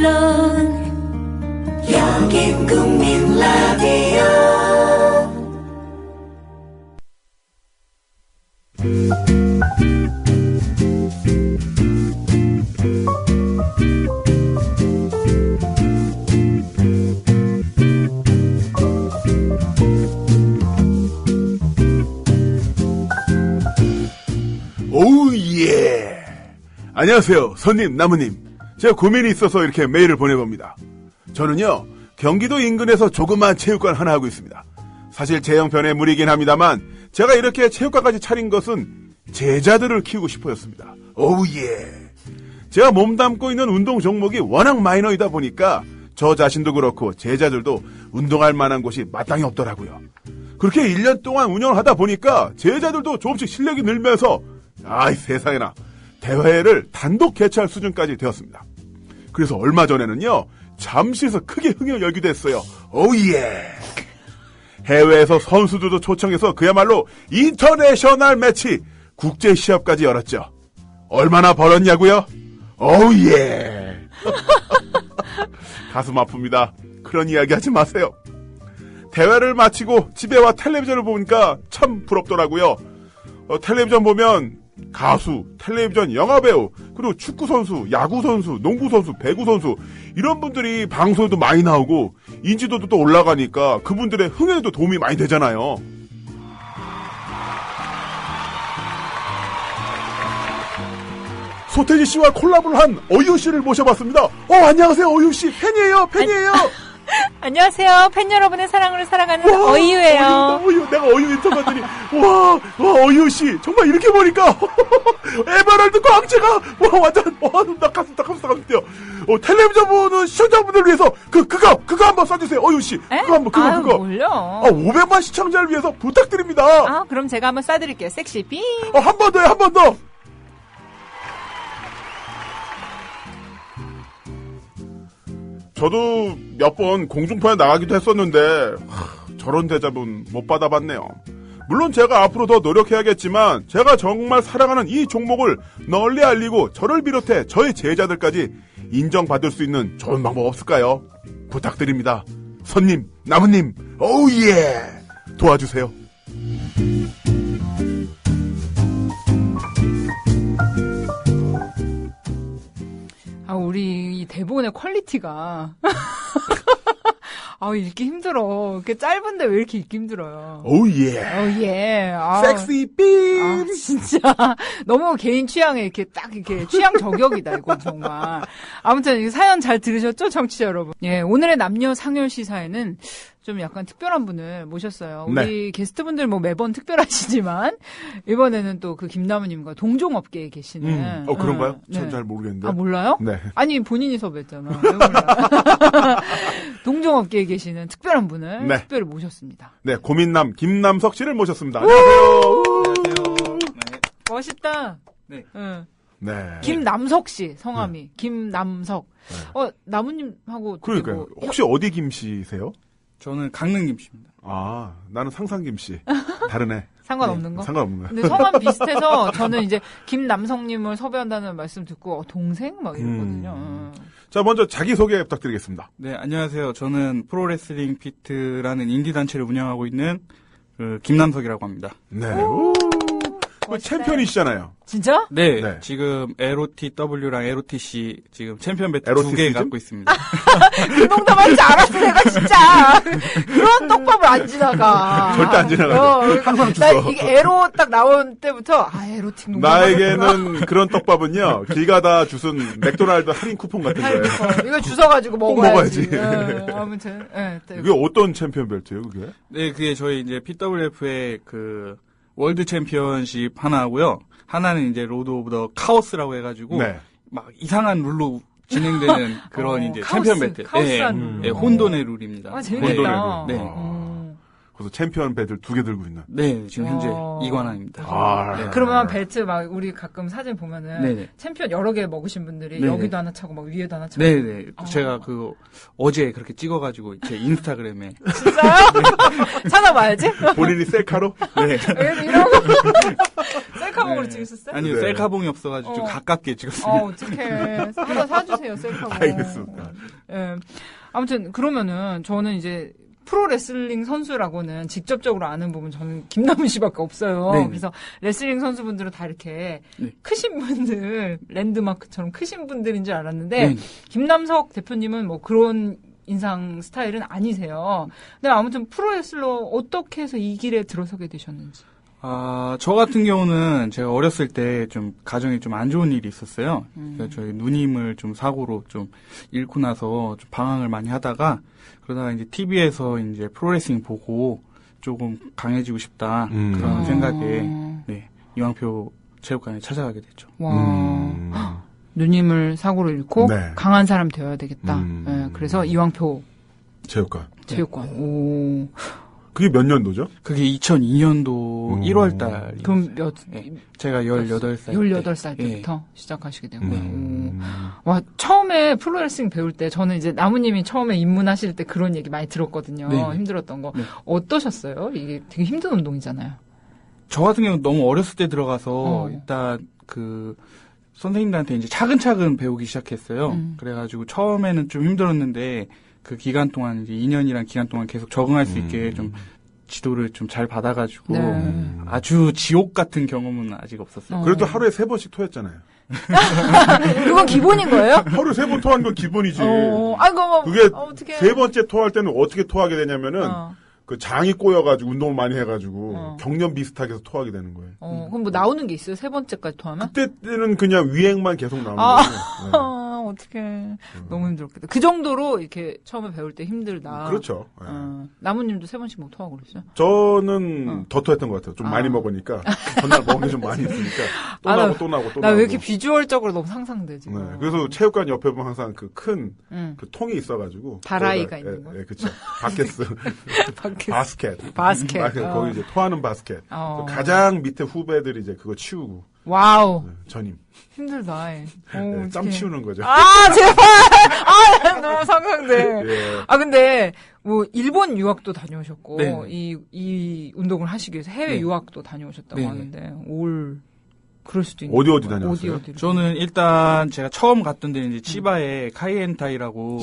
물론 여긴 국민 라디오. 오우 예. 안녕하세요, 손님, 나무님. 제가 고민이 있어서 이렇게 메일을 보내봅니다. 저는요, 경기도 인근에서 조그만 체육관 하나 하고 있습니다. 사실 제 형편의 무리긴 합니다만 제가 이렇게 체육관까지 차린 것은 제자들을 키우고 싶어였습니다. 오우 예. 제가 몸담고 있는 운동 종목이 워낙 마이너이다 보니까 저 자신도 그렇고 제자들도 운동할 만한 곳이 마땅히 없더라고요. 그렇게 1년 동안 운영을 하다 보니까 제자들도 조금씩 실력이 늘면서 아이 세상에나 대회를 단독 개최할 수준까지 되었습니다. 그래서 얼마 전에는요, 잠실에서 크게 흥행을 열기도 했어요. 오예. 해외에서 선수들도 초청해서 그야말로 인터내셔널 매치, 국제 시합까지 열었죠. 얼마나 벌었냐고요? 오예. 가슴 아픕니다. 그런 이야기 하지 마세요. 대회를 마치고 집에 와 텔레비전을 보니까 참 부럽더라고요. 텔레비전 보면 가수, 텔레비전 영화배우, 그리고 축구선수, 야구선수, 농구선수, 배구선수 이런 분들이 방송에도 많이 나오고 인지도도 또 올라가니까 그분들의 흥행에도 도움이 많이 되잖아요. 소태지 씨와 콜라보를 한 어유 씨를 모셔봤습니다. 안녕하세요, 어유 씨. 팬이에요. 안녕하세요. 팬 여러분의 사랑으로 살아가는 어유예요. 어유. 내가 어유 인터 봤더니 와, 어유 씨. 정말 이렇게 보니까 에메랄드 광채가 완전 나 가슴 뛰어. 텔레비전 보는 시청자분들 위해서 그거 한번 써주세요, 어유 씨. 그거. 뭘요? 500만 시청자를 위해서 부탁드립니다. 그럼 제가 한번 쏴드릴게요. 섹시 빔. 한 번 더. 저도 몇 번 공중파에 나가기도 했었는데 저런 대접은 못 받아봤네요. 물론 제가 앞으로 더 노력해야겠지만 제가 정말 사랑하는 이 종목을 널리 알리고 저를 비롯해 저의 제자들까지 인정받을 수 있는 좋은 방법 없을까요? 부탁드립니다. 손님, 나무님, 오예! 도와주세요. 우리 이 대본의 퀄리티가 읽기 힘들어. 이렇게 짧은데 왜 이렇게 읽기 힘들어요? 오예. 섹시 빔. 진짜 너무 개인 취향에 이렇게 딱 이렇게 취향 저격이다 이거 정말. 아무튼 이 사연 잘 들으셨죠, 청취자 여러분? 예, 오늘의 남녀 상열 시사에는 좀 약간 특별한 분을 모셨어요. 우리 네. 게스트분들 매번 특별하시지만 이번에는 또 그 김나무님과 동종업계에 계시는. 그런가요? 네. 전 잘 모르겠는데. 몰라요? 네. 아니 본인이 섭외했잖아. 왜 몰라? 동종업계에 계시는 특별한 분을 네. 특별히 모셨습니다. 네, 고민남 김남석 씨를 모셨습니다. 안녕하세요. 네. 멋있다. 네. 응. 네. 김남석 씨 성함이 김남석. 나무님하고 그러니까요. 혹시 어디 김씨세요? 저는 강릉 김씨입니다. 나는 상상 김씨. 다르네. 상관없는 거? 상관없는 거. 근데 성함 비슷해서 저는 이제 김남성님을 섭외한다는 말씀 듣고 동생 막 이러거든요. 자, 먼저 자기소개 부탁드리겠습니다. 네, 안녕하세요. 저는 프로레슬링 피트라는 인디 단체를 운영하고 있는 김남석이라고 합니다. 네. 멋있다. 챔피언이시잖아요. 진짜? 네, 네. 지금 LOTW랑 LOTC 지금 챔피언 배트 LOTC 2개 갖고 있습니다. 그 농담할 줄 알았어, 내가 진짜. 그런 떡밥을 안 지나가. 절대 안 지나가. 항상 주워. 나 이게 에로 딱 나온 때부터, 에로틱 농담. 나에게는 그런 떡밥은요, 길 가다 주순 맥도날드 할인 쿠폰 같은 거예요. 이거 주워가지고 꼭 먹어야지. 먹어야지. 아무튼, 그게 어떤 챔피언 벨트예요, 그게? 네, 그게 저희 이제 PWF의 월드 챔피언십 하나 하고요. 하나는 이제 로드 오브 더 카오스라고 해가지고 네. 막 이상한 룰로 진행되는 그런 이제 챔피언 배틀. 카오스한 룰. 혼돈의 룰입니다. 재밌겠다. 네. 그래서 챔피언 벨트를 2개 들고 있는. 네, 지금 현재 이관왕입니다. 네. 그러면 벨트 막 우리 가끔 사진 보면은 네네. 챔피언 여러 개 먹으신 분들이 네네. 여기도 하나 차고 막 위에도 하나 차고. 네네. 제가 어제 그렇게 찍어가지고 제 인스타그램에. 진짜요? 찾아봐야지. 본인이 셀카로? 네. 이런 거. 셀카봉으로 찍으셨어요? 아니요, 네. 셀카봉이 없어가지고 좀 가깝게 찍었어요. 어떡해. 하나 사주세요, 셀카봉. 알겠습니다. 예. 아무튼, 그러면은, 저는 이제, 프로레슬링 선수라고는 직접적으로 아는 부분 저는 김남은 씨밖에 없어요. 네네. 그래서 레슬링 선수분들은 다 이렇게 네. 크신 분들, 랜드마크처럼 크신 분들인 줄 알았는데, 네네. 김남석 대표님은 뭐 그런 인상 스타일은 아니세요. 근데 아무튼 프로레슬러 어떻게 해서 이 길에 들어서게 되셨는지. 저 같은 경우는 제가 어렸을 때 좀 가정에 좀 안 좋은 일이 있었어요. 그래서 저희 누님을 좀 사고로 좀 잃고 나서 좀 방황을 많이 하다가 그러다가 이제 TV에서 이제 프로레슬링 보고 조금 강해지고 싶다 그런 생각에 네, 이왕표 체육관에 찾아가게 됐죠. 와. 누님을 사고로 잃고 네. 강한 사람 되어야 되겠다. 예, 그래서 이왕표 체육관. 체육관. 오. 그게 몇 년도죠? 그게 2002년도 1월 달. 그럼 몇 제가 18살. 18살 때. 때부터 시작하시게 된 거예요. 오. 와, 처음에 프로레슬링 배울 때 저는 이제 나무님이 처음에 입문하실 때 그런 얘기 많이 들었거든요. 네네. 힘들었던 거. 네. 어떠셨어요? 이게 되게 힘든 운동이잖아요. 저 같은 경우는 너무 어렸을 때 들어가서 일단 그 선생님들한테 이제 차근차근 배우기 시작했어요. 그래가지고 처음에는 좀 힘들었는데 그 기간 동안 이제 2년이란 기간 동안 계속 적응할 수 있게 좀 지도를 좀 잘 받아가지고 네. 아주 지옥 같은 경험은 아직 없었어요. 그래도 하루에 3번씩 토했잖아요. 그건 기본인 거예요? 하루에 3번 토하는 건 기본이지. 아이고, 뭐, 그게 어떻게. 3번째 토할 때는 어떻게 토하게 되냐면은 그 장이 꼬여가지고 운동을 많이 해가지고 경련 비슷하게 해서 토하게 되는 거예요. 그럼 뭐 나오는 게 있어요? 세 번째까지 토하면? 그때는 그냥 위행만 계속 나오는 거예요. 어떡해. 너무 힘들었겠다. 그 정도로 이렇게 처음에 배울 때 힘들다. 그렇죠. 네. 나무님도 3번씩 뭐 토하고 그랬어요? 저는 더 토했던 것 같아요. 좀 많이 먹으니까. 전날 먹은 게 좀 많이 있으니까. 또 나고 또 나고 또 나 나고. 왜 이렇게 비주얼적으로 너무 상상돼, 지금. 네. 그래서 체육관 옆에 보면 항상 그 큰 그 통이 있어가지고. 다라이가 거기다- 있는 거? 예, 그쵸. 바켓스. 바스켓. 바스켓. 거기 이제 토하는 바스켓. 어. 가장 밑에 후배들이 이제 그거 치우고. 와우. 전임. 힘들다. 네, 오, 짬 어떡해. 치우는 거죠. 아, 제발! 너무 상상돼. 예. 근데, 뭐, 일본 유학도 다녀오셨고, 네. 이 운동을 하시기 위해서 해외 네. 유학도 다녀오셨다고 네. 하는데, 그럴 수도 있는 어디 거예요. 다녀왔어요? 어디. 저는 일단 제가 처음 갔던 데는 이제 치바의 카이엔타이라고.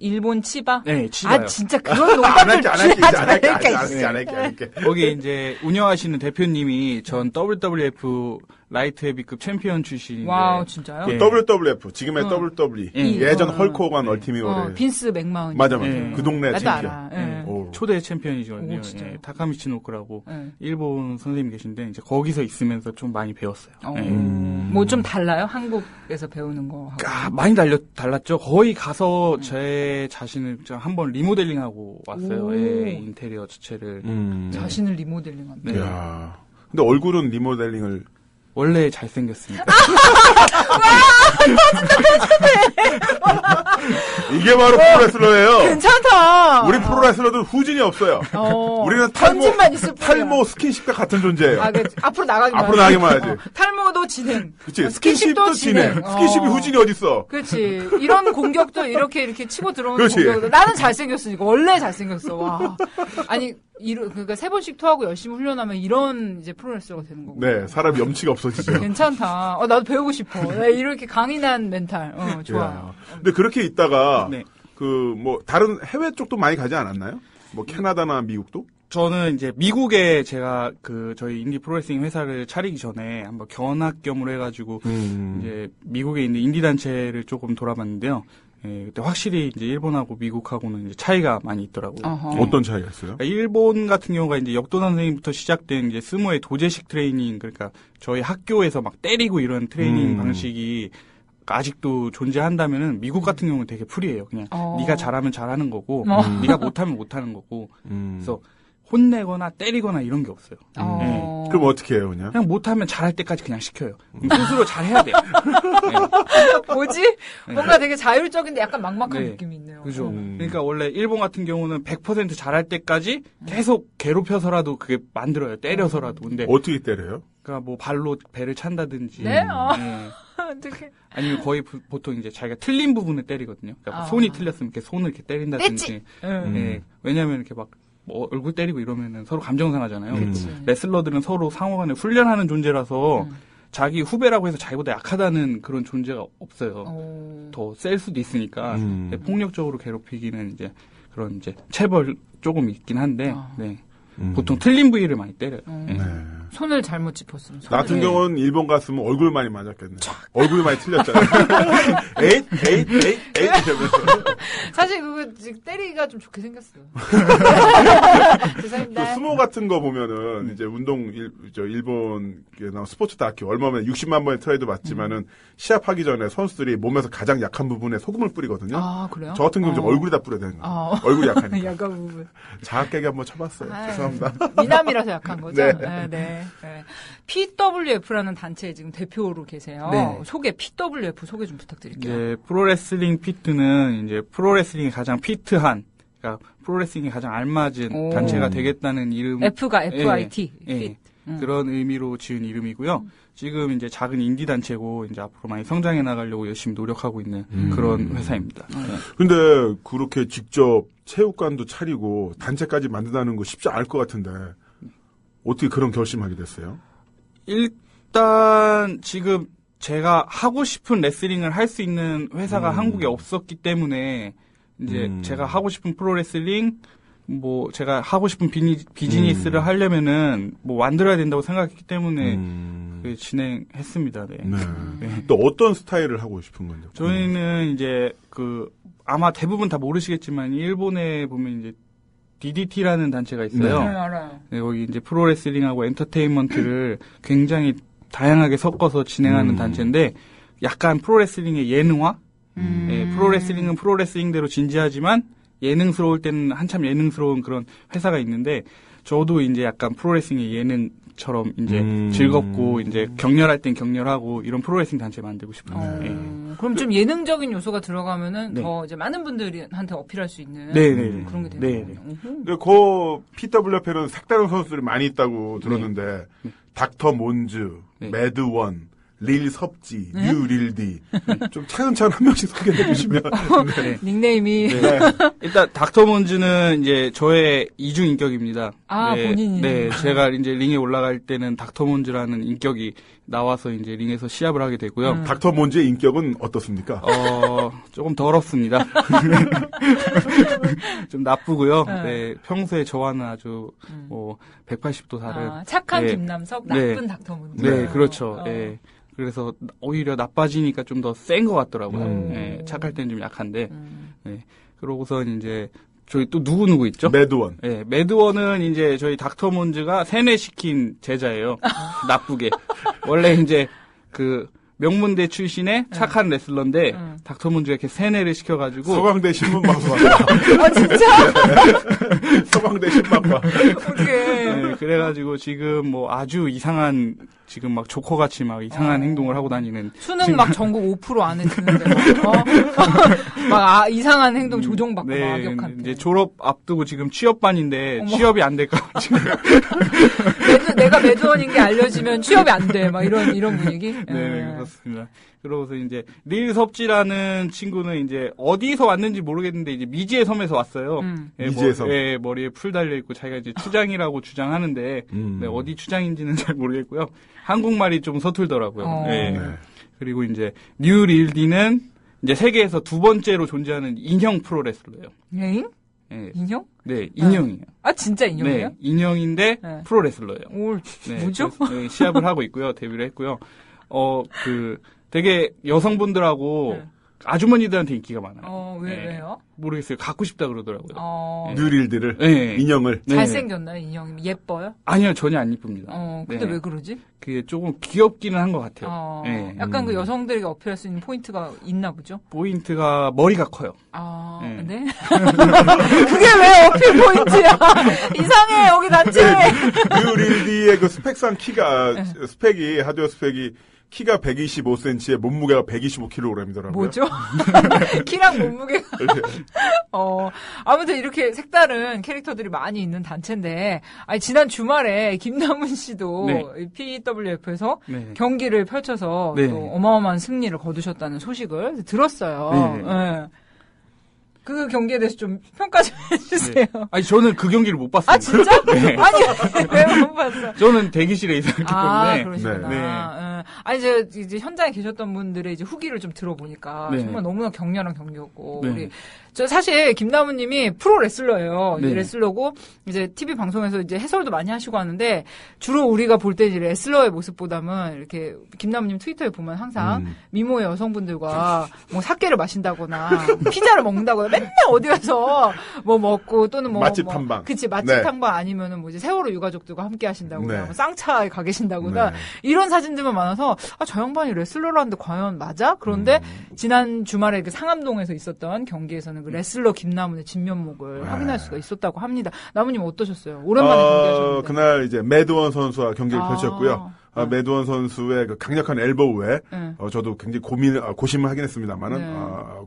일본 치바? 네, 치바요. 아, 진짜 그런 안 할게, 농담들 안 할게, 하지 안 말까. 할게. 거기 이제 운영하시는 대표님이 전 WWF 라이트 헤비급 챔피언 출신인데. 와우, 진짜요? 예. WWF, 지금의 WWE. 예전 헐크 호간 얼티밋 월에. 빈스 맥마운. 맞아. 예. 그 동네 나도 챔피언. 알아. 예. 오. 초대 챔피언이거든요. 오, 진짜요? 예, 타카미치 노크라고 예. 일본 선생님 계신데 이제 거기서 있으면서 좀 많이 배웠어요. 예. 뭐 좀 달라요? 한국에서 배우는 거 하고. 많이 달랐죠. 거의 가서 제 자신을 한번 리모델링하고 왔어요. 오. 예, 인테리어 자체를. 자신을 리모델링한다. 네. 이야. 근데 얼굴은 리모델링을. 원래 잘생겼으니까. 이게 바로 프로레슬러예요. 괜찮다. 우리 프로레슬러들 후진이 없어요. 우리는 던진만 있을 뿐이야. 탈모, 스킨십과 같은 존재예요. 앞으로 나가기만 앞으로 나가기만 하지. 탈모도 진행. 그치. 스킨십도 스킨십도 진행. 스킨십이 후진이 어딨어. 그렇지. 이런 공격도 이렇게 치고 들어오는 그렇지. 공격도. 나는 잘생겼으니까. 원래 잘생겼어. 와. 아니, 그러니까 3번씩 토하고 열심히 훈련하면 이런 이제 프로레슬러가 되는 거고. 네, 사람 염치가 없어지죠. 괜찮다. 나도 배우고 싶어. 나 이렇게 강인한 멘탈. 좋아. 이야. 근데 그렇게 있다가 네. 다른 해외 쪽도 많이 가지 않았나요? 뭐 캐나다나 미국도? 저는 이제 미국에 제가 저희 인디 프로레슬링 회사를 차리기 전에 한번 견학겸으로 해가지고 이제 미국에 있는 인디 단체를 조금 돌아봤는데요. 예, 그때 확실히 이제 일본하고 미국하고는 이제 차이가 많이 있더라고요. 어허. 어떤 차이가 있어요? 그러니까 일본 같은 경우가 이제 역도 선생님부터 시작된 이제 스모의 도제식 트레이닝, 그러니까 저희 학교에서 막 때리고 이런 트레이닝 방식이 아직도 존재한다면은 미국 같은 경우는 되게 프리해요. 그냥 네가 잘하면 잘하는 거고, 네가 못하면 못하는 거고, 그래서 혼내거나 때리거나 이런 게 없어요. 예. 그럼 어떻게 해요, 그냥? 그냥 못하면 잘할 때까지 그냥 시켜요. 스스로 잘해야 돼요. 뭐지? 뭔가 되게 자율적인데 약간 막막한 네. 느낌이 있네요. 그죠. 그러니까 원래 일본 같은 경우는 100% 잘할 때까지 계속 괴롭혀서라도 그게 만들어요. 때려서라도. 근데 어떻게 때려요? 그러니까 뭐 발로 배를 찬다든지. 네? 예. 어떡해. 아니면 거의 보통 이제 자기가 틀린 부분을 때리거든요. 그러니까 뭐 손이 틀렸으면 이렇게 손을 이렇게 때린다든지. 뺐지? 예. 왜냐면 이렇게 막 뭐 얼굴 때리고 이러면은 서로 감정 상하잖아요. 그치. 레슬러들은 서로 상호간에 훈련하는 존재라서 자기 후배라고 해서 자기보다 약하다는 그런 존재가 없어요. 더 셀 수도 있으니까 폭력적으로 괴롭히기는 이제 그런 이제 체벌 조금 있긴 한데 네. 보통 틀린 부위를 많이 때려요. 네. 손을 잘못 짚었으면. 나 같은 경우는 일본 갔으면 얼굴 많이 맞았겠네. 얼굴이 많이 틀렸잖아. 에잇 이러면서. 사실 그거 때리기가 좀 좋게 생겼어요. 죄송합니다. 스모 같은 거 보면은 이제 일본 스포츠 다큐 얼마 만에 60만 번의 트라이도 맞지만은 시합하기 전에 선수들이 몸에서 가장 약한 부분에 소금을 뿌리거든요. 아, 그래요? 저 같은 경우는 얼굴에다 뿌려야 되는 거예요. 얼굴이 약하니까. 약한 부분. 자학깨게 한번 쳐봤어요. 죄송합니다. 미남이라서 약한 거죠? 네. 네. PWF라는 단체에 지금 대표로 계세요. 네. PWF 소개 좀 부탁드릴게요. 이제 프로레슬링 피트는 이제 프로레슬링이 가장 피트한, 그러니까 프로레슬링이 가장 알맞은 단체가 되겠다는 이름. F가 FIT. 예. 그런 의미로 지은 이름이고요. 지금 이제 작은 인디 단체고 이제 앞으로 많이 성장해 나가려고 열심히 노력하고 있는 그런 회사입니다. 네. 근데 그렇게 직접 체육관도 차리고 단체까지 만든다는 거 쉽지 않을 것 같은데 어떻게 그런 결심하게 됐어요? 일단 지금 제가 하고 싶은 레슬링을 할 수 있는 회사가 한국에 없었기 때문에 이제 제가 하고 싶은 프로레슬링 뭐 제가 하고 싶은 비즈니스를 하려면은 뭐 만들어야 된다고 생각했기 때문에 진행했습니다. 네. 네. 또 어떤 스타일을 하고 싶은 건지. 저희는 이제 아마 대부분 다 모르시겠지만 일본에 보면 이제 DDT라는 단체가 있어요. 네, 알아요. 네, 거기 이제 프로레슬링하고 엔터테인먼트를 굉장히 다양하게 섞어서 진행하는 단체인데 약간 프로레슬링의 예능화? 네, 프로레슬링은 프로레슬링대로 진지하지만 예능스러울 때는 한참 예능스러운 그런 회사가 있는데 저도 이제 약간 프로레슬링의 예능처럼 이제 즐겁고 이제 격렬할 땐 격렬하고 이런 프로레슬링 단체 만들고 싶어요. 네. 그럼 좀 예능적인 요소가 들어가면은 네. 더 이제 많은 분들한테 어필할 수 있는 그런 게 되는 거예요. 근데 그 PWF에는 색다른 선수들이 많이 있다고 들었는데 닥터 몬즈, 매드원, 릴 섭지, 뉴 릴디 좀 차근차근 한 명씩 소개해 주시면. 네. 닉네임이 네. 일단 닥터몬즈는 이제 저의 이중 인격입니다. 아, 네, 본인이. 네, 제가 이제 링에 올라갈 때는 닥터몬즈라는 인격이 나와서 이제 링에서 시합을 하게 되고요. 닥터 몬즈의 인격은 어떻습니까? 조금 더럽습니다. 좀 나쁘고요. 네, 평소에 저와는 아주 180도 다른. 착한 네. 김남석, 네. 나쁜 닥터문제. 네, 그렇죠. 네. 그래서 오히려 나빠지니까 좀 더 센 것 같더라고요. 네, 착할 때는 좀 약한데. 네. 그러고서 이제 저희 또 누구 있죠? 매드원. 네, 매드원은 이제 저희 닥터몬즈가 세뇌시킨 제자예요. 나쁘게. 원래 이제 명문대 출신의 착한 레슬러인데 닥터몬즈가 이렇게 세뇌를 시켜가지고 서강대 신문방송. 아, 진짜? 서강대 신문방. 어떡해. 네, 그래가지고 지금 뭐 아주 이상한 지금 막 조커같이 막 이상한 행동을 하고 다니는 수능 막 전국 5% 안에 드는데 이상한 행동 조종받고 막 악역한테. 이제 졸업 앞두고 지금 취업반인데 취업이 안 될까 지금. 내가 매드원인 게 알려지면 취업이 안 돼. 막 이런 분위기. 네, 그렇습니다. 그러고서 이제 릴 섭지라는 친구는 이제 어디서 왔는지 모르겠는데 이제 미지의 섬에서 왔어요. 미지의 섬. 머리에 풀 달려 있고 자기가 이제 추장이라고 주장하는데 네, 어디 추장인지는 잘 모르겠고요. 한국말이 좀 서툴더라고요. 네. 그리고 이제 뉴 릴디는 이제 세계에서 두 번째로 존재하는 인형 프로레슬러예요. 네? 네. 인형? 네, 인형이에요. 아, 진짜 인형이에요? 네, 인형인데 네. 프로레슬러예요. 오, 네, 뭐죠? 네, 시합을 하고 있고요. 데뷔를 했고요. 되게 여성분들하고 아주머니들한테 인기가 많아요. 왜요? 모르겠어요. 갖고 싶다 그러더라고요. 뉴릴드를. 네. 인형을. 네. 잘생겼나요, 인형이? 예뻐요? 아니요, 전혀 안 이쁩니다. 근데 네. 왜 그러지? 그게 조금 귀엽기는 한 것 같아요. 네. 약간 그 여성들에게 어필할 수 있는 포인트가 있나 보죠? 포인트가 머리가 커요. 네? 그게 왜 어필 포인트야? 이상해, 여기 단체! 뉴릴디의 그 스펙상 하드웨어 스펙이 키가 125cm에 몸무게가 125kg이더라고요. 뭐죠? 키랑 몸무게가. 아무튼 이렇게 색다른 캐릭터들이 많이 있는 단체인데, 지난 주말에 김남훈 씨도 PWF에서 경기를 펼쳐서 또 어마어마한 승리를 거두셨다는 소식을 들었어요. 그 경기에 대해서 좀 평가 좀 해주세요. 네. 아니 저는 그 경기를 못 봤습니다. 아 진짜? 네. 아니 왜 못 봤어? 저는 대기실에 있었기 때문에. 그러시구나. 네. 아니 이제 현장에 계셨던 분들의 이제 후기를 좀 들어보니까 네. 정말 너무나 격렬한 경기였고 네. 우리 저 사실 김나무님이 프로 레슬러예요. 네. 레슬러고 이제 TV 방송에서 이제 해설도 많이 하시고 하는데 주로 우리가 볼 때 이제 레슬러의 모습보다는 이렇게 김나무님 트위터에 보면 항상 미모의 여성분들과 뭐 사케를 마신다거나 피자를 먹는다거나 맨날 어디 가서 뭐 먹고 또는 뭐 맛집 뭐, 탐방. 그치 맛집 네. 탐방 아니면은 뭐 이제 세월호 유가족들과 함께 하신다거나 네. 뭐 쌍차에 가 계신다거나 네. 이런 사진들만 많아서 저 양반이 레슬러라는데 과연 맞아? 그런데 지난 주말에 그 상암동에서 있었던 경기에서는 그 레슬러 김나문의 진면목을 네. 확인할 수가 있었다고 합니다. 나무님 어떠셨어요? 오랜만에 경기하셨는데. 그날 이제 매드원 선수와 경기를 펼쳤고요. 네. 매드원 선수의 그 강력한 엘보우에 네. 저도 굉장히 고심을 하긴 했습니다만은 네.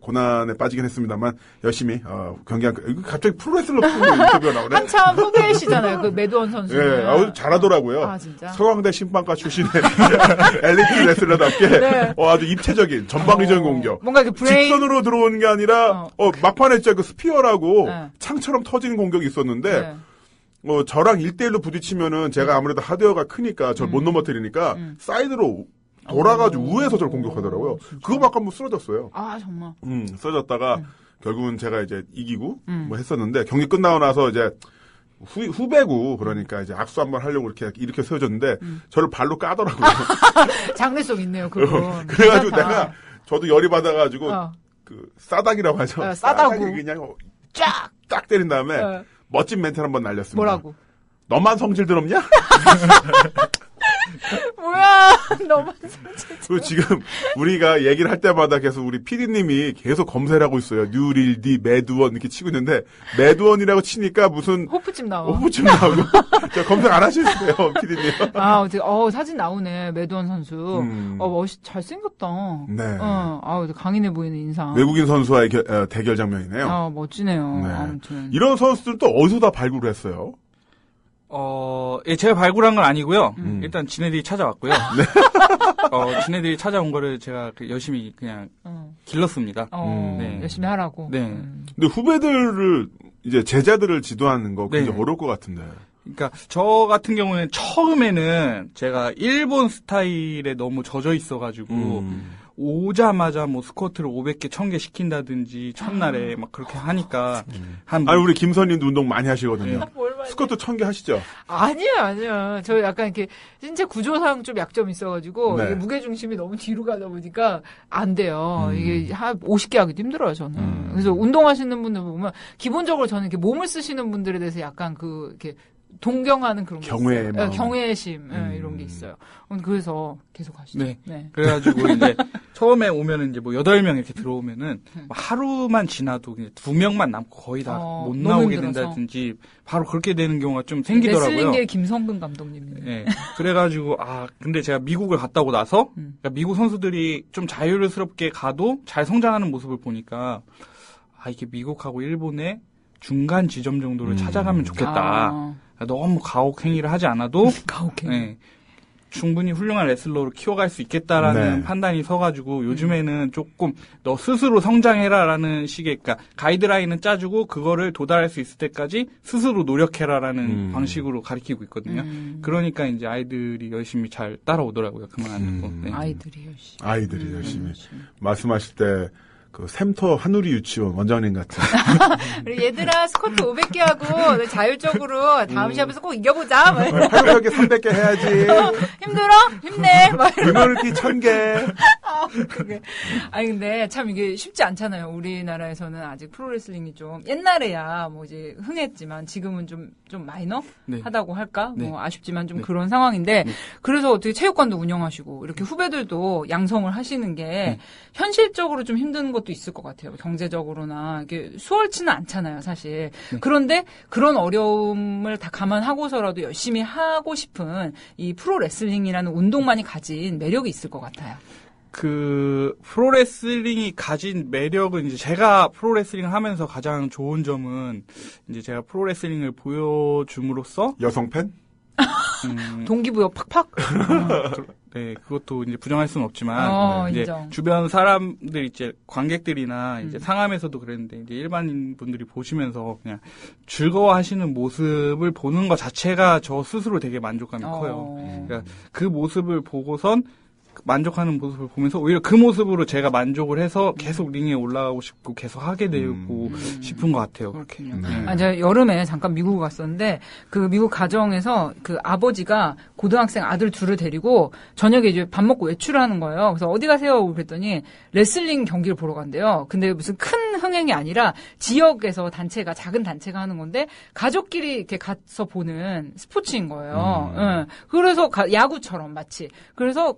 고난에 빠지긴 했습니다만 열심히 경기한 이거 갑자기 프로레슬러 인터뷰가 나오네. 한참 후배시잖아요. 그 매드원 선수. 예, 잘하더라고요. 아, 진짜? 서강대 신방과 출신의 엘리트 레슬러답게 네. 아주 입체적인 전방위적인 공격. 뭔가 그 브레인 직선으로 들어오는 게 아니라 막판에 진짜 그 스피어라고 네. 창처럼 터지는 공격이 있었는데 네. 저랑 1대1로 부딪히면은 제가 아무래도 하드웨어가 크니까 저를 못 넘어뜨리니까 사이드로 돌아가지고 우에서 저를 공격하더라고요. 그거 막 한번 쓰러졌어요. 아 정말. 쓰러졌다가 결국은 제가 이제 이기고 뭐 했었는데 경기 끝나고 나서 이제 후배고 그러니까 이제 악수 한번 하려고 이렇게 세워졌는데 저를 발로 까더라고요. 장래성 있네요. 그거. 그래가지고 괜찮다. 내가 저도 열이 받아가지고 그 싸닥이라고 하죠. 싸다구. 싸닥이 그냥 쫙. 딱 때린 다음에 멋진 멘트를 한번 날렸습니다. 뭐라고? 너만 성질 더럽냐? 뭐야? 너무 그리고 지금 우리가 얘기를 할 때마다 계속 우리 PD님이 계속 검색을 하고 있어요. 뉴릴디, 매드원 이렇게 치고 있는데 매드원이라고 치니까 무슨 호프집 나와. 호프집 나오고 저 검색 안 하시는데요, PD님. 어떻게 사진 나오네. 매드원 선수. 잘생겼다. 네. 강인해 보이는 인상. 외국인 선수와의 대결 장면이네요. 멋지네요. 네. 아무튼. 이런 선수들은 또 어디서 다 발굴을 했어요? 예, 제가 발굴한 건 아니고요. 일단 지네들이 찾아왔고요. 네. 지네들이 찾아온 거를 제가 열심히 그냥 길렀습니다. 네. 열심히 하라고. 네. 근데 후배들을 이제 제자들을 지도하는 거 굉장히 네. 어려울 것 같은데. 그러니까 저 같은 경우는 처음에는 제가 일본 스타일에 너무 젖어 있어가지고 오자마자 뭐 스쿼트를 500개, 1000개 시킨다든지 첫날에 막 그렇게 하니까 우리 김선님도 운동 많이 하시거든요. 뭘 많이 스쿼트 1000개 하시죠? 아니야. 저 약간 이렇게 신체 구조상 좀 약점이 있어가지고 네. 이게 무게 중심이 너무 뒤로 가다 보니까 안 돼요. 이게 한 50개 하기도 힘들어요, 저는. 그래서 운동하시는 분들 보면 기본적으로 저는 이렇게 몸을 쓰시는 분들에 대해서 약간 이렇게 동경하는 그런 게 경외의 있어요. 마음. 경외심 이런 게 있어요. 그래서 계속 하시죠. 네. 그래가지고 이제 처음에 오면은 이제 뭐 8명 이렇게 들어오면은 하루만 지나도 그냥 2명만 남고 거의 다 못 너무 나오게 힘들어서. 된다든지 바로 그렇게 되는 경우가 좀 생기더라고요. 레슬링계의 김성근 감독님이네. 네. 그래가지고 근데 제가 미국을 갔다 오고 나서 그러니까 미국 선수들이 좀 자유스럽게 가도 잘 성장하는 모습을 보니까 이게 미국하고 일본의 중간 지점 정도를 찾아가면 좋겠다. 너무 가혹행위를 하지 않아도 가혹행위. 네, 충분히 훌륭한 레슬러로 키워갈 수 있겠다라는 네. 판단이 서가지고 요즘에는 조금 너 스스로 성장해라라는 식의 그러니까 가이드라인은 짜주고 그거를 도달할 수 있을 때까지 스스로 노력해라라는 방식으로 가르치고 있거든요. 그러니까 이제 아이들이 열심히 잘 따라오더라고요. 그만 안 듣고. 네. 아이들이 열심히. 열심히. 말씀하실 때 그 샘터 한우리 유치원 원장님 같은. 그리고 얘들아 스쿼트 500개 하고 자율적으로 다음 시합에서 꼭 이겨보자. 막 이러면서. 활력이 300개 해야지. 힘들어? 힘내. 막 그늘기 1000개. 아니 근데 참 이게 쉽지 않잖아요. 우리나라에서는 아직 프로레슬링이 좀 옛날에야 뭐 이제 흥했지만 지금은 좀 마이너 네. 하다고 할까? 네. 뭐 아쉽지만 좀 네. 그런 상황인데 네. 그래서 어떻게 체육관도 운영하시고 이렇게 후배들도 양성을 하시는 게 현실적으로 좀 힘든 것도 있을 것 같아요. 경제적으로나 이게 수월치는 않잖아요, 사실. 그런데 그런 어려움을 다 감안하고서라도 열심히 하고 싶은 이 프로레슬링이라는 운동만이 가진 매력이 있을 것 같아요. 그 프로레슬링이 가진 매력은 이제 제가 프로레슬링을 하면서 가장 좋은 점은 이제 제가 프로레슬링을 보여줌으로써 여성 팬? 동기부여 팍팍. 네, 그것도 이제 부정할 수는 없지만 이제 인정. 주변 사람들 이제 관객들이나 이제 상암에서도 그랬는데 이제 일반인 분들이 보시면서 그냥 즐거워하시는 모습을 보는 것 자체가 저 스스로 되게 만족감이 커요. 그러니까 그 모습을 보고선 만족하는 모습을 보면서 오히려 그 모습으로 제가 만족을 해서 계속 링에 올라가고 싶고 계속 하게 되고 싶은 것 같아요. 그렇게. 제가 여름에 잠깐 미국 갔었는데 그 미국 가정에서 그 아버지가 고등학생 아들 둘을 데리고 저녁에 이제 밥 먹고 외출을 하는 거예요. 그래서 어디 가세요? 그랬더니 레슬링 경기를 보러 간대요. 근데 무슨 큰 흥행이 아니라 지역에서 단체가 작은 단체가 하는 건데 가족끼리 이렇게 가서 보는 스포츠인 거예요. 예. 그래서 야구처럼 마치 그래서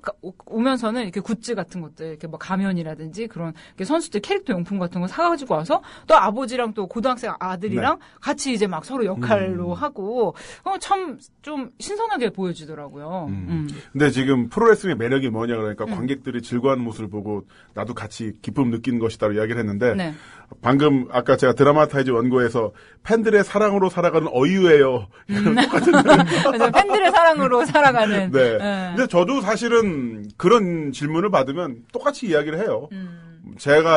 오면서는 이렇게 굿즈 같은 것들, 이렇게 뭐 가면이라든지 그런 선수들 캐릭터 용품 같은 거 사가지고 와서 또 아버지랑 또 고등학생 아들이랑 같이 이제 막 서로 역할로 하고 참 좀 신선하게 보여주더라고요. 근데 지금 프로레슬링의 매력이 뭐냐 그러니까 관객들이 즐거워하는 모습을 보고 나도 같이 기쁨 느끼는 것이다라고 이야기를 했는데 방금 아까 제가 드라마타이즈 원고에서 팬들의 사랑으로 살아가는 어유예요. 똑같은 맞아, 팬들의 사랑으로 살아가는. 네. 근데 저도 사실은 그런 질문을 받으면 똑같이 이야기를 해요.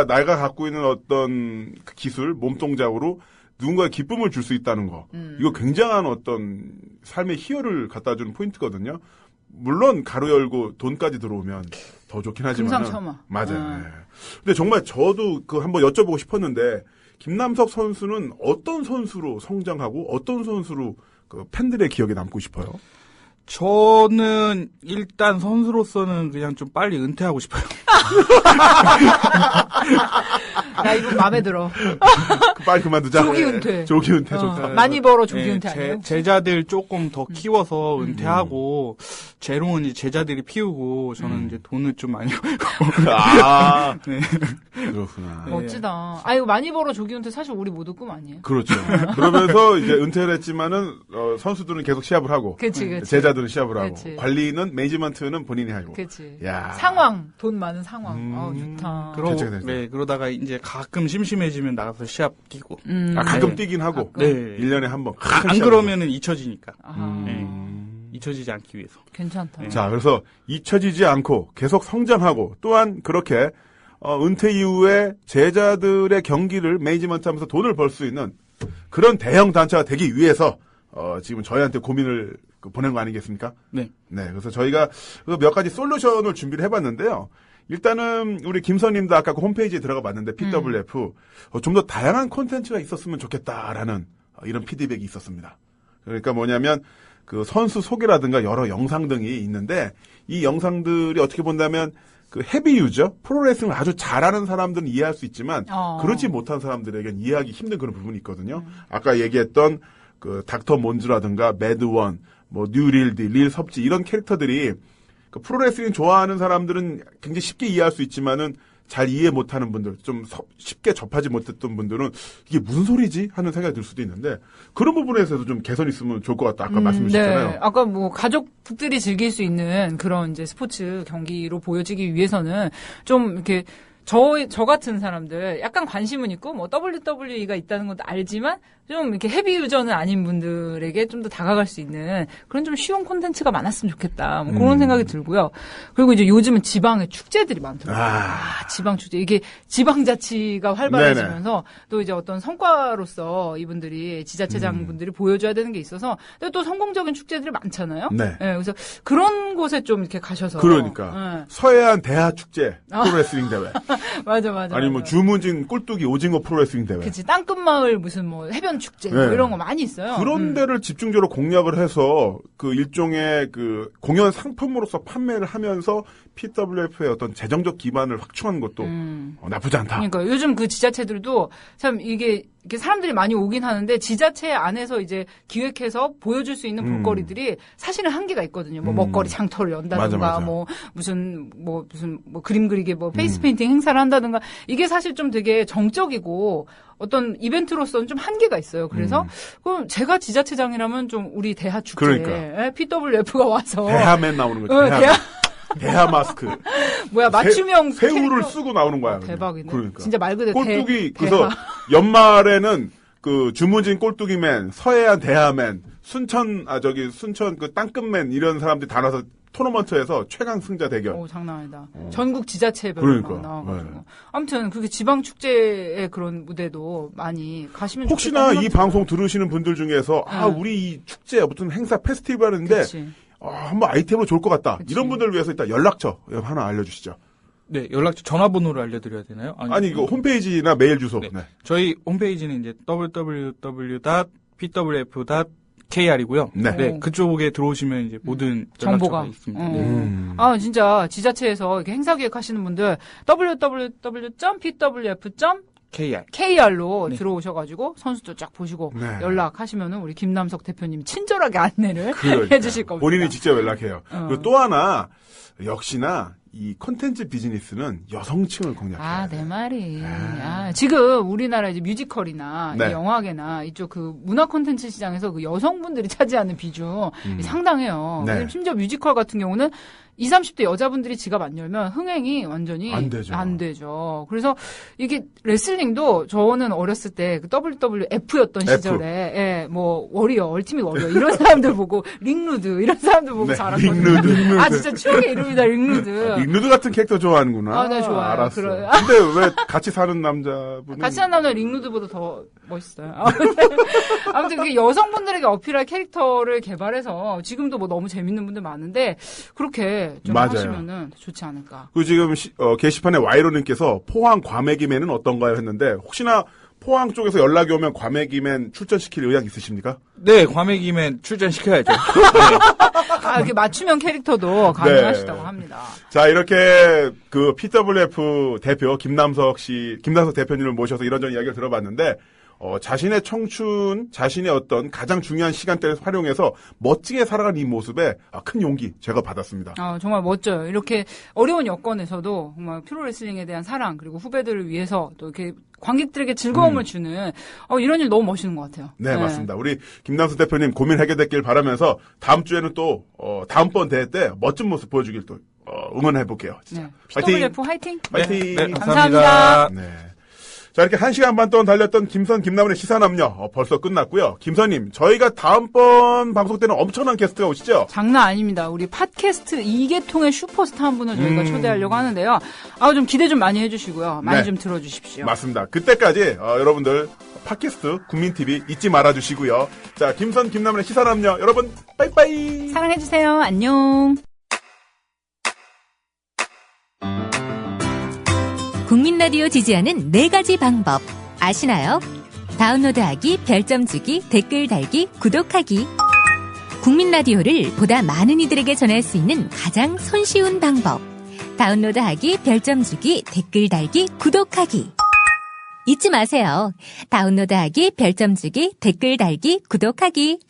내가 갖고 있는 어떤 그 기술, 몸동작으로 누군가의 기쁨을 줄 수 있다는 거. 이거 굉장한 어떤 삶의 희열을 갖다 주는 포인트거든요. 물론 가로 열고 돈까지 들어오면 더 좋긴 하지만. 금상첨화. 맞아요. 네. 근데 정말 저도 그 한번 여쭤보고 싶었는데 김남석 선수는 어떤 선수로 성장하고 어떤 선수로 그 팬들의 기억에 남고 싶어요? 저는 일단 선수로서는 그냥 좀 빨리 은퇴하고 싶어요. 나 이거 마음에 들어. 빨리 그만두자. 조기 은퇴. 조기 은퇴 좋다. 많이 벌어 조기 은퇴 아니에요? 제자들 조금 더 키워서 은퇴하고 재롱은 이제 제자들이 피우고 저는 이제 돈을 좀 많이 벌고. 아, 네. 그렇구나. 멋지다. 아 이거 많이 벌어 조기 은퇴 사실 우리 모두 꿈 아니에요? 그렇죠. 그러면서 이제 은퇴를 했지만은 선수들은 계속 시합을 하고, 그치. 제자들은 시합을 하고, 그치. 관리는 매니지먼트는 본인이 하고. 그렇지. 야. 상황 돈 많은 상황. 좋다. 그러다가 이제 가끔 심심해지면 나가서 시합 뛰고. 가끔 뛰긴 하고. 네. 1년에 한 번. 안 그러면은 잊혀지니까. 아하. 네. 잊혀지지 않기 위해서. 괜찮다. 자, 그래서 잊혀지지 않고 계속 성장하고 또한 그렇게 은퇴 이후에 제자들의 경기를 매니지먼트 하면서 돈을 벌 수 있는 그런 대형 단체가 되기 위해서 지금 저희한테 고민을 보낸 거 아니겠습니까? 네. 네. 그래서 저희가 몇 가지 솔루션을 준비를 해봤는데요. 일단은 우리 김선님도 아까 그 홈페이지에 들어가 봤는데 PWF 좀 더 다양한 콘텐츠가 있었으면 좋겠다라는 이런 피드백이 있었습니다. 그러니까 뭐냐면 그 선수 소개라든가 여러 영상 등이 있는데 이 영상들이 어떻게 본다면 그 헤비 유저 프로레슬링을 아주 잘하는 사람들은 이해할 수 있지만 그렇지 못한 사람들에겐 이해하기 힘든 그런 부분이 있거든요. 아까 얘기했던 그 닥터 몬즈라든가 매드원, 뭐 뉴릴디, 릴 섭지 이런 캐릭터들이 그 프로레슬링 좋아하는 사람들은 굉장히 쉽게 이해할 수 있지만은 잘 이해 못하는 분들, 좀 쉽게 접하지 못했던 분들은 이게 무슨 소리지? 하는 생각이 들 수도 있는데 그런 부분에서도 좀 개선이 있으면 좋을 것 같다. 아까 말씀 주셨잖아요. 네. 아까 뭐 가족들이 즐길 수 있는 그런 이제 스포츠 경기로 보여지기 위해서는 좀 이렇게 저 같은 사람들 약간 관심은 있고 뭐 WWE가 있다는 것도 알지만 좀 이렇게 헤비 유저는 아닌 분들에게 좀 더 다가갈 수 있는 그런 좀 쉬운 콘텐츠가 많았으면 좋겠다. 뭐 그런 생각이 들고요. 그리고 이제 요즘은 지방에 축제들이 많더라고요. 지방 축제. 이게 지방자치가 활발해지면서 또 이제 어떤 성과로서 이분들이 지자체장 분들이 보여줘야 되는 게 있어서 또 성공적인 축제들이 많잖아요. 네. 그래서 그런 곳에 좀 이렇게 가셔서. 그러니까. 서해안 대하 축제 프로레슬링 대회. 맞아. 아니면 뭐 주문진 꼴뚜기 오징어 프로레슬링 대회. 그치. 땅끝마을 무슨 뭐 해변 축제 뭐 이런 거 많이 있어요. 그런 데를 집중적으로 공략을 해서 그 일종의 그 공연 상품으로서 판매를 하면서 PWF의 어떤 재정적 기반을 확충하는 것도 나쁘지 않다. 그러니까 요즘 그 지자체들도 참 이게 사람들이 많이 오긴 하는데 지자체 안에서 이제 기획해서 보여줄 수 있는 볼거리들이 사실은 한계가 있거든요. 뭐 먹거리 장터를 연다든가 맞아. 뭐 무슨 그림 그리게 뭐 페이스 페인팅 행사를 한다든가 이게 사실 좀 되게 정적이고 어떤 이벤트로서는 좀 한계가 있어요. 그래서 그럼 제가 지자체장이라면 좀 우리 대하 축제에 그러니까. PWF가 와서 대하맨 나오는 거죠. 대하 마스크. 뭐야 맞춤형 새우를 캐릭터. 쓰고 나오는 거야. 대박이네. 그러니까. 진짜 말 그대로 꼴뚜기 그래서 연말에는 그 주문진 꼴뚜기맨, 서해안 대하맨, 순천 그 땅끝맨 이런 사람들이 다 나서 토너먼트에서 최강 승자 대결. 오, 장난 아니다. 전국 지자체별로 막 나와가지고. 아무튼 그게 지방 축제의 그런 무대도 많이 가시면 혹시나 좋겠다 이 방송 들으시는 분들 중에서 우리 이 축제 무슨 행사 페스티벌인데 한번 아이템으로 좋을 것 같다. 이런 분들 위해서 일단 연락처 하나 알려주시죠. 네, 연락처 전화번호를 알려드려야 되나요? 아니 이거 홈페이지나 메일 주소. 네. 네. 저희 홈페이지는 이제 www.pwf.kr이고요. 네. 그쪽에 들어오시면 이제 모든 정보가 연락처가 있습니다. 아, 진짜 지자체에서 이렇게 행사 기획하시는 분들 www.pwf.kr로 네. 들어오셔가지고 선수도 쫙 보시고 네. 연락하시면은 우리 김남석 대표님이 친절하게 안내를 그러니까. 해주실 겁니다. 본인이 직접 연락해요. 그리고 또 하나 역시나 이 콘텐츠 비즈니스는 여성층을 공략해요. 아, 내 말이. 지금 우리나라 이제 뮤지컬이나 네. 이 영화계나 이쪽 그 문화 콘텐츠 시장에서 그 여성분들이 차지하는 비중 상당해요. 네. 왜냐면 심지어 뮤지컬 같은 경우는 20, 30대 여자분들이 지갑 안 열면 흥행이 완전히 안 되죠. 안 되죠. 그래서 이게 레슬링도 저는 어렸을 때 그 WWF였던 F. 시절에 예, 뭐 워리어, 얼티밋 워리어 이런 사람들 보고 링루드 이런 사람들 보고 네, 자랐거든요. 링루드. 아 진짜 추억의 이름이다 링루드. 링루드 같은 캐릭터 좋아하는구나. 아, 네, 좋아요. 알았어. 그래요. 근데 왜 같이 사는 남자분은 같이 한 남자 링루드보다 더 멋있어요. 아무튼 그게 여성분들에게 어필할 캐릭터를 개발해서 지금도 뭐 너무 재밌는 분들 많은데 그렇게 좀 맞아요. 하시면은 좋지 않을까. 그 지금 게시판에 와이로님께서 포항 과메기맨은 어떤가요 했는데 혹시나 포항 쪽에서 연락이 오면 과메기맨 출전시킬 의향 있으십니까? 네, 과메기맨 출전시켜야죠. 아, 이렇게 맞춤형 캐릭터도 가능하시다고 합니다. 자, 이렇게 그 PWF 대표 김남석 대표님을 모셔서 이런저런 이야기를 들어봤는데 자신의 청춘, 자신의 어떤 가장 중요한 시간대를 활용해서 멋지게 살아가는 이 모습에 큰 용기 제가 받았습니다. 정말 멋져요. 이렇게 어려운 여건에서도 정말 프로레슬링에 대한 사랑 그리고 후배들을 위해서 또 이렇게 관객들에게 즐거움을 주는 이런 일 너무 멋있는 것 같아요. 네, 맞습니다. 우리 김남석 대표님 고민 해결됐길 바라면서 다음 주에는 또 다음번 대회 때 멋진 모습 보여주길 또 응원해 볼게요. 네. 파이팅! PWF 화이팅! 파이팅! 네, 감사합니다. 감사합니다. 네. 자, 이렇게 1시간 반 동안 달렸던 김남훈의 시사남녀 벌써 끝났고요. 김선님, 저희가 다음번 방송 때는 엄청난 게스트가 오시죠? 장난 아닙니다. 우리 팟캐스트 2계통의 슈퍼스타 한 분을 저희가 초대하려고 하는데요. 좀 기대 좀 많이 해주시고요. 많이 네. 좀 들어주십시오. 맞습니다. 그때까지 여러분들 팟캐스트 국민TV 잊지 말아주시고요. 자, 김남훈의 시사남녀 여러분 빠이빠이. 사랑해주세요. 안녕. 국민라디오 지지하는 4가지 방법 아시나요? 다운로드하기, 별점 주기, 댓글 달기, 구독하기. 국민라디오를 보다 많은 이들에게 전할 수 있는 가장 손쉬운 방법. 다운로드하기, 별점 주기, 댓글 달기, 구독하기. 잊지 마세요. 다운로드하기, 별점 주기, 댓글 달기, 구독하기.